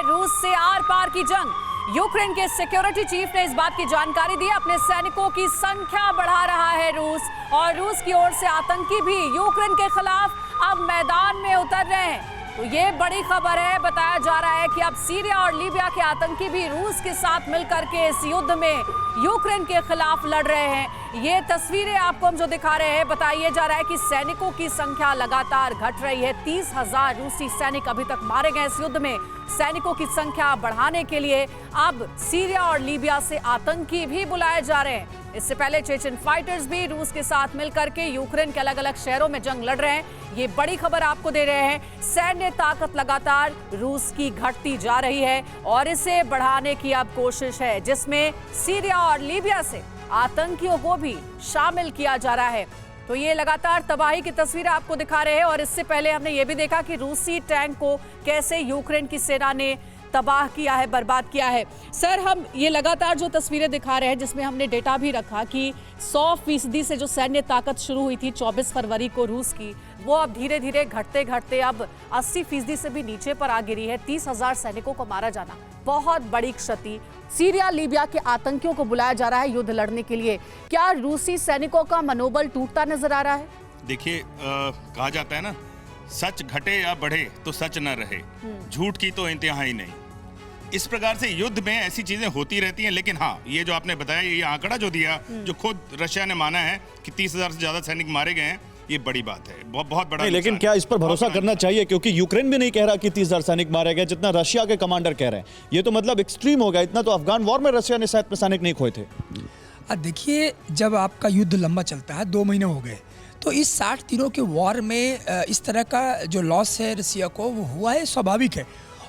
रूस से आर पार की जंग। यूक्रेन के सिक्योरिटी चीफ ने इस बात की जानकारी दी। अपने सैनिकों की संख्या बढ़ा रहा है रूस, और रूस की ओर से आतंकी भी यूक्रेन के खिलाफ अब मैदान में उतर रहे हैं। तो ये बड़ी खबर है। बताया जा रहा है कि अब सीरिया और लीबिया के आतंकी भी रूस के साथ मिलकर के इस युद्ध में यूक्रेन के खिलाफ लड़ रहे हैं। ये तस्वीरें आपको हम जो दिखा रहे हैं, बताया जा रहा है कि सैनिकों की संख्या लगातार घट रही है। 30,000 रूसी सैनिक अभी तक मारे गए इस युद्ध में। सैनिकों की संख्या बढ़ाने के लिए अब सीरिया और लीबिया से आतंकी भी बुलाए जा रहे हैं। इससे पहले चेचन फाइटर्स भी रूस के साथ मिलकर के यूक्रेन के अलग अलग शहरों में जंग लड़ रहे हैं। ये बड़ी खबर आपको दे रहे हैं। सैन्य ताकत लगातार रूस की घटती जा रही है और इसे बढ़ाने की अब कोशिश है, जिसमें सीरिया और लीबिया से आतंकियों को भी शामिल किया जा रहा है। तो ये लगातार तबाही की तस्वीरें आपको दिखा रहे हैं। और इससे पहले हमने ये भी देखा कि रूसी टैंक को कैसे यूक्रेन की सेना ने तबाह किया है, बर्बाद किया है। सर, हम ये लगातार जो तस्वीरें दिखा रहे हैं, जिसमें हमने डेटा भी रखा कि 100% से जो सैन्य ताकत शुरू हुई थी 24 फरवरी को रूस की, वो अब धीरे धीरे घटते घटते अब 80% से भी नीचे पर आ गिरी है। 30,000 सैनिकों को मारा जाना बहुत बड़ी क्षति। सीरिया लीबिया के आतंकियों को बुलाया जा रहा है युद्ध लड़ने के लिए। क्या रूसी सैनिकों का मनोबल टूटता नजर आ रहा है? देखिए, कहा जाता है ना, सच घटे या बढ़े तो सच न रहे, झूठ की तो इंतहा ही नहीं। इस प्रकार से युद्ध में ऐसी चीजें होती रहती हैं। लेकिन हाँ, ये जो आपने बताया, ये आंकड़ा जो दिया, जो खुद रशिया ने माना है कि 30,000 से ज्यादा सैनिक मारे गए हैं, ये बड़ी बात है, बहुत बड़ा। लेकिन क्या इस पर भरोसा करना चाहिए? क्योंकि यूक्रेन भी नहीं कह रहा कि 30,000 सैनिक मारे गए, जितना रशिया के कमांडर कह रहे हैं। ये तो मतलब एक्सट्रीम हो गया। इतना तो अफगान वॉर में रशिया ने शायद सैनिक नहीं खोए थे। देखिए, जब आपका युद्ध लंबा चलता है, 2 महीने हो गए, तो इस 60 दिनों के वॉर में इस तरह का जो लॉस है रशिया को, वो हुआ है, स्वाभाविक है।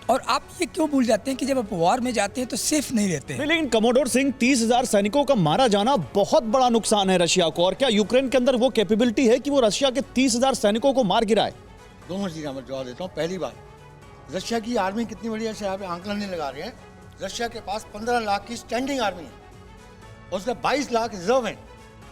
और आप ये क्यों भूल जाते हैं कि जब आप वॉर में जाते हैं तो सेफ नहीं रहते हैं। लेकिन कमोडोर सिंह, 30,000 सैनिकों का मारा जाना बहुत बड़ा नुकसान है रशिया को। और क्या यूक्रेन के अंदर वो कैपेबिलिटी है कि वो रशिया के 30,000 सैनिकों को मार गिराए? दोनों चीज़ें मैं जवाब देता हूँ। पहली बात, रशिया की आर्मी कितनी बड़ी है, यहाँ पे आंकलन नहीं लगा रहे हैं। रशिया के पास 15 लाख की स्टैंडिंग आर्मी है और उसका 22 लाख रिजर्व है।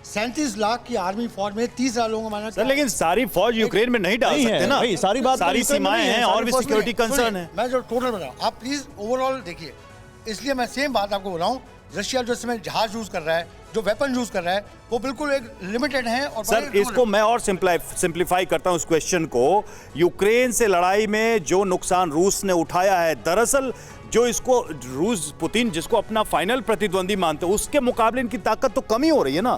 37 लाख की आर्मी फौज में 30,000 लोगों को मारना। सर, लेकिन सारी फौज यूक्रेन में नहीं डाल सकते ना। सारी सीमाएं हैं और भी सिक्योरिटी कंसर्न है। मैं जो टोटल बता रहा हूं, आप प्लीज ओवरऑल देखिए। इसलिए मैं सेम बात आपको बोल रहा हूँ, रशिया जो इसमें जहाज यूज कर रहा है, जो वेपन यूज कर रहा है, वो बिल्कुल एक लिमिटेड है। और सर, इसको मैं और सिंप्लीफाई करता हूं इस क्वेश्चन को। यूक्रेन से लड़ाई में जो नुकसान रूस ने उठाया है, दरअसल जो इसको रूस, पुतिन जिसको अपना फाइनल प्रतिद्वंदी मानते हैं, उसके मुकाबले इनकी ताकत तो कमी हो रही है ना।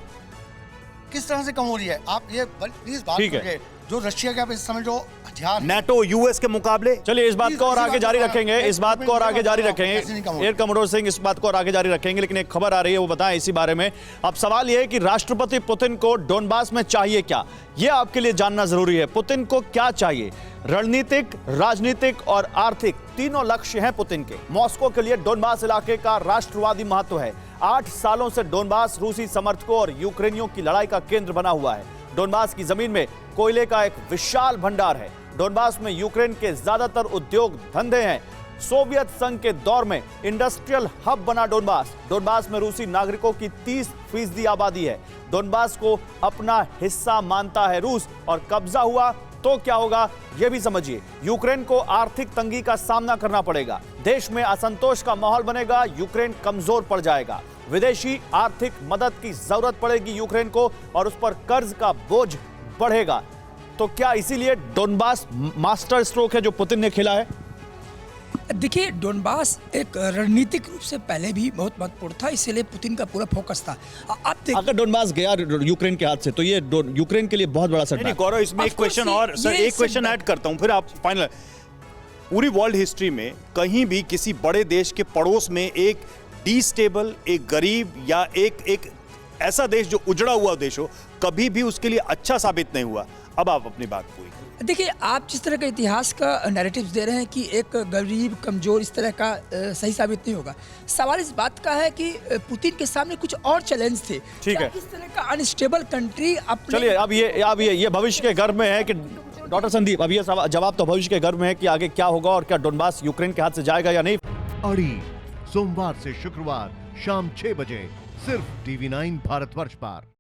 किस तरह से कम हो रही है, आप ये प्लीज बात कीजिए। जो रशिया के इस समय जो हथियार, नाटो यूएस के मुकाबले। चलिए, इस बात को और आगे जारी रखेंगे, इस बात को और आगे जारी रखेंगे। एयर कमोडोर सिंह, इस बात को और आगे जारी रखेंगे। लेकिन एक खबर आ रही है, वो बताएं इसी बारे में। अब सवाल यह है कि राष्ट्रपति पुतिन को डोनबास में चाहिए क्या, यह आपके लिए जानना जरूरी है। पुतिन को क्या चाहिए? रणनीतिक, राजनीतिक और आर्थिक तीनों लक्ष्य हैं पुतिन के। मॉस्को के लिए डोनबास इलाके का राष्ट्रवादी महत्व है। 8 सालों से डोनबास रूसी समर्थकों और यूक्रेनियों की लड़ाई का केंद्र बना हुआ है। डोनबास की जमीन में कोयले का एक विशाल भंडार है। डोनबास में यूक्रेन के ज्यादातर उद्योग धंधे हैं। सोवियत संघ के दौर में इंडस्ट्रियल हब बना डोनबास। डोनबास में रूसी नागरिकों की 30% आबादी है। डोनबास को अपना हिस्सा मानता है रूस, और कब्जा हुआ तो क्या होगा यह भी समझिए। यूक्रेन को आर्थिक तंगी का सामना करना पड़ेगा। देश में असंतोष का माहौल बनेगा। यूक्रेन कमजोर पड़ जाएगा। विदेशी आर्थिक मदद की जरूरत पड़ेगी यूक्रेन को, और उस पर कर्ज का बोझ बढ़ेगा। तो क्या इसीलिए डोनबास मास्टर स्ट्रोक है जो पुतिन ने खेला है? देखिए, डोनबास एक रणनीतिक रूप से पहले भी बहुत महत्वपूर्ण था, इसलिए पुतिन का पूरा फोकस था। अगर डोनबास गया यूक्रेन के हाथ से तो ये यूक्रेन के लिए बहुत बड़ा सेटबैक। गौरव, इसमें एक क्वेश्चन और, सर एक क्वेश्चन ऐड करता हूं, फिर आप फाइनल। पूरी वर्ल्ड हिस्ट्री में कहीं भी किसी बड़े देश के पड़ोस में एक डिस्टेबल, एक गरीब या एक ऐसा देश जो उजड़ा हुआ देश हो, कभी भी उसके लिए अच्छा साबित नहीं हुआ। अब आप अपनी बात पूरी। देखिए, आप जिस तरह का इतिहास का नैरेटिव्स दे रहे हैं कि एक गरीब, कमजोर, इस तरह का सही साबित नहीं होगा। सवाल इस बात का है कि पुतिन के सामने कुछ और चैलेंज थे। ठीक है, इस तरह का अनस्टेबल कंट्री अपने। चलिए, अब ये भविष्य के गर्भ में है कि डॉक्टर संदीप, अब ये जवाब तो भविष्य के गर्भ में है कि आगे क्या होगा और क्या डोनबास यूक्रेन के हाथ से जाएगा या नहीं। अड़ी सोमवार से शुक्रवार शाम 6 बजे सिर्फ TV9 भारतवर्ष पर।